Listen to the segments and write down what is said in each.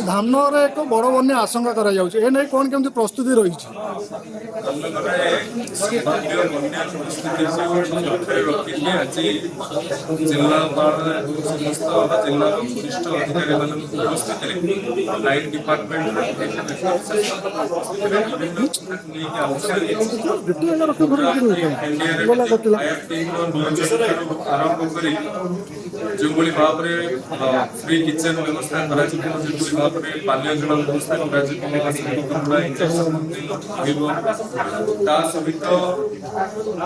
ଧାମନଗରରେ ଏକ ବଡ଼ ବନ୍ୟା ଆଶଙ୍କା କରାଯାଉଛି, ଏ ନେଇ କ'ଣ କେମିତି ପ୍ରସ୍ତୁତି ରହିଛି? ଆଜି ଜିଲ୍ଲାପାଳ ଏବଂ ସମସ୍ତ ଜିଲ୍ଲାର ବରିଷ୍ଠ ଅଧିକାରୀମାନଙ୍କ ଉପସ୍ଥିତିରେ ଲାଇନ୍ ଡିପାର୍ଟମେଣ୍ଟର ଆରମ୍ଭ କରି ଯେଉଁଭଳି ଭାବରେ ଫ୍ରି କିଚେନ୍ ବ୍ୟବସ୍ଥା କରାଯିବ, ଯେଉଁଭଳି ଭାବରେ ପାନୀୟ ଜଳ ବ୍ୟବସ୍ଥା କରାଯିବ, ତା ସହିତ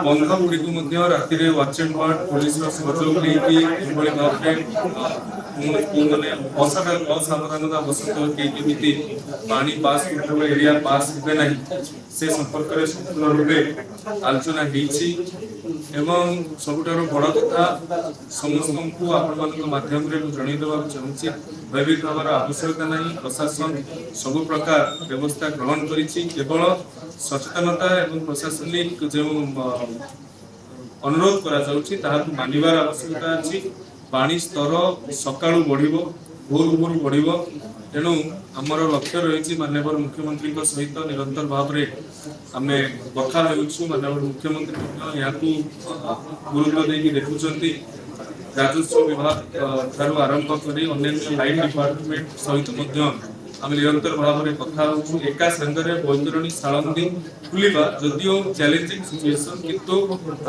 ବନ୍ଧ ଗୁଡ଼ିକୁ ମଧ୍ୟ ରାତିରେ ୱାଚ୍ ଆଣ୍ଡ ୱାର୍ଡ ପୋଲିସର ସହଯୋଗ ନେଇକି ଯେଉଁଭଳି ଭାବରେ ମାନେ ଅସାବଧାନତା ବଶତଃ କେହି କେମିତି ପାଣି ପାସ୍ କରୁଥିବା ଏରିଆ ପାସ୍ ହେବେ ନାହିଁ ସେ ସମ୍ପର୍କରେ ସମ୍ପୂର୍ଣ୍ଣ ରୂପେ ଆଲୋଚନା ହେଇଛି। ଏବଂ ସବୁଠାରୁ ବଡ଼ କଥା, ସମସ୍ତଙ୍କୁ ଆପଣମାନଙ୍କ ମାଧ୍ୟମରେ ମୁଁ ଜଣାଇ ଦେବାକୁ ଚାହୁଁଛି, ଭୟଭୀତ ହେବାର ଆବଶ୍ୟକତା ନାହିଁ। ପ୍ରଶାସନ ସବୁ ପ୍ରକାର ବ୍ୟବସ୍ଥା ଗ୍ରହଣ କରିଛି। କେବଳ ସଚେତନତା ଏବଂ ପ୍ରଶାସନିକ ଯେଉଁ ଅନୁରୋଧ କରାଯାଉଛି ତାହାକୁ ମାନିବାର ଆବଶ୍ୟକତା ଅଛି। ପାଣି ସ୍ତର ସକାଳୁ ବଢ଼ିବ, ଭୋରୁ ଭୋରୁ ବଢ଼ିବ। ତେଣୁ ଆମର ଲକ୍ଷ୍ୟ ରହିଛି ମାନ୍ୟବର ମୁଖ୍ୟମନ୍ତ୍ରୀଙ୍କ ସହିତ ନିରନ୍ତର ଭାବରେ ଆମେ କଥା ହେଉଛୁ। ମାନ୍ୟବର ମୁଖ୍ୟମନ୍ତ୍ରୀ ମଧ୍ୟ ଏହାକୁ ଗୁରୁତ୍ୱ ଦେଇକି ଦେଖୁଛନ୍ତି। ରାଜସ୍ୱ ବିଭାଗ ଠାରୁ ଆରମ୍ଭ କରି ଅନ୍ୟାନ୍ୟ ଲାଇନ୍ ଡିପାର୍ଟମେଣ୍ଟ ସହିତ ମଧ୍ୟ ଆମେ ନିରନ୍ତର ଭାବରେ କଥା ହେଉଛୁ। ଏକା ସାଙ୍ଗରେ ବୈତରଣୀ ସାଳନ୍ଦୀ ଖୋଲିବା ଯଦିଓ ଚ୍ୟାଲେଞ୍ଜିଂ ସିଚୁଏସନ୍, କିନ୍ତୁ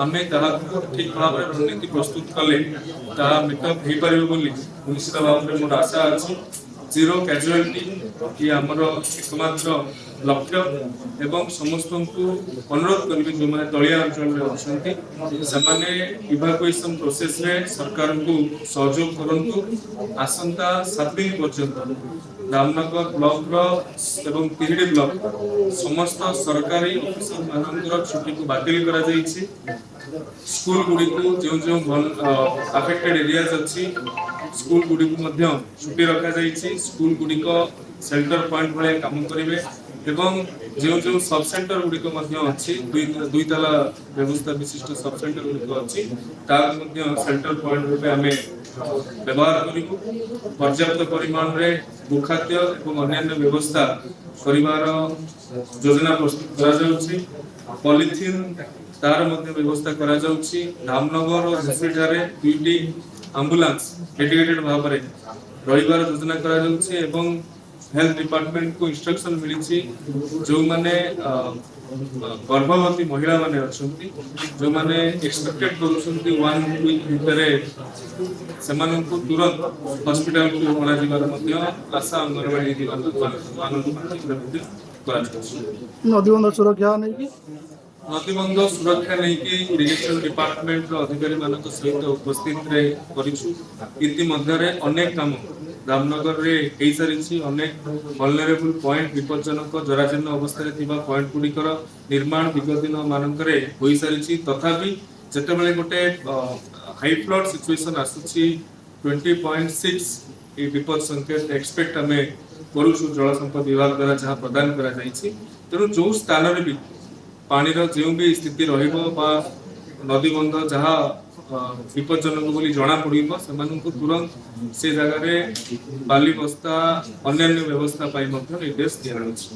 ଆମେ ତାହାକୁ ଠିକ୍ ଭାବରେ ରଣନୀତି ପ୍ରସ୍ତୁତ କଲେ ତାହା ମିଟଅପ୍ ହେଇପାରିବ ବୋଲି ନିଶ୍ଚିତ ଭାବରେ ମୋର ଆଶା ଅଛି। ଜିରୋ କ୍ୟାଜୁଆଲିଟି କି ଆମର ଏକମାତ୍ର ଲକ୍ଷ୍ୟ ଏବଂ ସମସ୍ତଙ୍କୁ ଅନୁରୋଧ କରିବି ଯେଉଁମାନେ ତଳିଆ ଅଞ୍ଚଳରେ ଅଛନ୍ତି ସେମାନେ ଇଭାକୁଏସନ୍ ପ୍ରୋସେସରେ ସରକାରଙ୍କୁ ସହଯୋଗ କରନ୍ତୁ। ଆସନ୍ତା 7 ଦିନ ପର୍ଯ୍ୟନ୍ତ ଧାମନଗର ବ୍ଲକର ଏବଂ ତିହିଡି ବ୍ଲକ ସମସ୍ତ ସରକାରୀ ଅଫିସର ମାନଙ୍କର ଛୁଟିକୁ ବାତିଲ କରାଯାଇଛି। ସ୍କୁଲ ଗୁଡ଼ିକୁ ଯେଉଁ ଆଫେକ୍ଟେଡ୍ ଏରିଆଜ ଅଛି ସ୍କୁଲ ଗୁଡ଼ିକୁ ମଧ୍ୟ ଛୁଟି ରଖାଯାଇଛି। ସ୍କୁଲ ଗୁଡ଼ିକ ସେଲ୍ଟର ପଏଣ୍ଟ ଭଳିଆ କାମ କରିବେ ଏବଂ ଯେଉଁ ସବ୍ ସେଣ୍ଟର ଗୁଡ଼ିକ ମଧ୍ୟ ଅଛି, ଦୁଇ ତାଲା ବ୍ୟବସ୍ଥା ବିଶିଷ୍ଟ ସବ୍ ସେଣ୍ଟର ଗୁଡ଼ିକ ଅଛି, ତାକୁ ମଧ୍ୟ ସେଲ୍ଟର ପଏଣ୍ଟ ରୂପେ ଆମେ ବ୍ୟବହାର କରିବୁ। ପର୍ଯ୍ୟାପ୍ତ ପରିମାଣରେ ଗୋଖାଦ୍ୟ ଏବଂ ଅନ୍ୟାନ୍ୟ ବ୍ୟବସ୍ଥା କରିବାର ଯୋଜନା ପ୍ରସ୍ତୁତ କରାଯାଉଛି। ପଲିଥିନ୍ ତାର ମଧ୍ୟ ବ୍ୟବସ୍ଥା କରାଯାଉଛି। ଧାମନଗର ଓ ଝାରସୁଗୁଡ଼ାରେ 2ଟି ଆମ୍ବୁଲାନ୍ସ ଡେଡିକେଟେଡ୍ ଭାବରେ ରହିବାର ଯୋଜନା କରାଯାଉଛି ଏବଂ ହେଲ୍ଥ ଡିପାର୍ଟମେଣ୍ଟକୁ ଇନଷ୍ଟ୍ରକ୍ସନ ମିଳିଛି ଯେଉଁମାନେ ଗର୍ଭବତୀ ମହିଳାମାନେ ଅଛନ୍ତି, ଯେଉଁମାନେ ଏକ୍ସପେକ୍ଟେଡ୍ କରୁଛନ୍ତି 1 ୱିକ୍ ଭିତରେ ସେମାନଙ୍କୁ ତୁରନ୍ତ ହସ୍ପିଟାଲକୁ ଅଣାଯିବାର ମଧ୍ୟ ଆଶା ଅଙ୍ଗନବାଡି ମାନଙ୍କୁ କରାଯାଉଛି। ନଦୀବନ୍ଧ ସୁରକ୍ଷା ନେଇକି ନଦୀବନ୍ଧ ସୁରକ୍ଷା ନେଇକି ଇରିଗେସନ ଡିପାର୍ଟମେଣ୍ଟର ଅଧିକାରୀମାନଙ୍କ ସହିତ ଉପସ୍ଥିତିରେ କରିଛୁ। ଇତିମଧ୍ୟରେ ଅନେକ କାମ ଧାମନଗରରେ ହେଇସାରିଛି। ଅନେକ ଭଲନେରେବୁଲ ପଏଣ୍ଟ, ବିପଜ୍ଜନକ ଜରାଜୀର୍ଣ୍ଣ ଅବସ୍ଥାରେ ଥିବା ପଏଣ୍ଟ ଗୁଡ଼ିକର ନିର୍ମାଣ ବିଗତ ଦିନ ମାନଙ୍କରେ ହୋଇସାରିଛି। ତଥାପି ଯେତେବେଳେ ଗୋଟେ ହାଇ ଫ୍ଲଡ୍ ସିଚୁଏସନ୍ ଆସୁଛି 20.6 এই বিপদ সংকেত এক্সপেক্ট আমি করুଛୁ জଳ ସମ୍ପଦ ବିଭାଗ ଦ୍ୱାରା ଯାହା ପ୍ରଦାନ କରାଯାଇଛି। ତେଣୁ ଯେଉଁ ସ୍ଥାନରେ ବି ପାଣିର ଯେଉଁ ବି ସ୍ଥିତି ରହିବ ବା ନଦୀବନ୍ଧ ଯାହା ବିପଜ୍ଜନକ ବୋଲି ଜଣା ପଡ଼ିବ ସେମାନଙ୍କୁ ତୁରନ୍ତ ସେ ଜାଗାରେ ବାଲି ବସ୍ତା ଅନ୍ୟାନ୍ୟ ବ୍ୟବସ୍ଥା ପାଇଁ ମଧ୍ୟ ନିର୍ଦ୍ଦେଶ ଦିଆଯାଉଛି।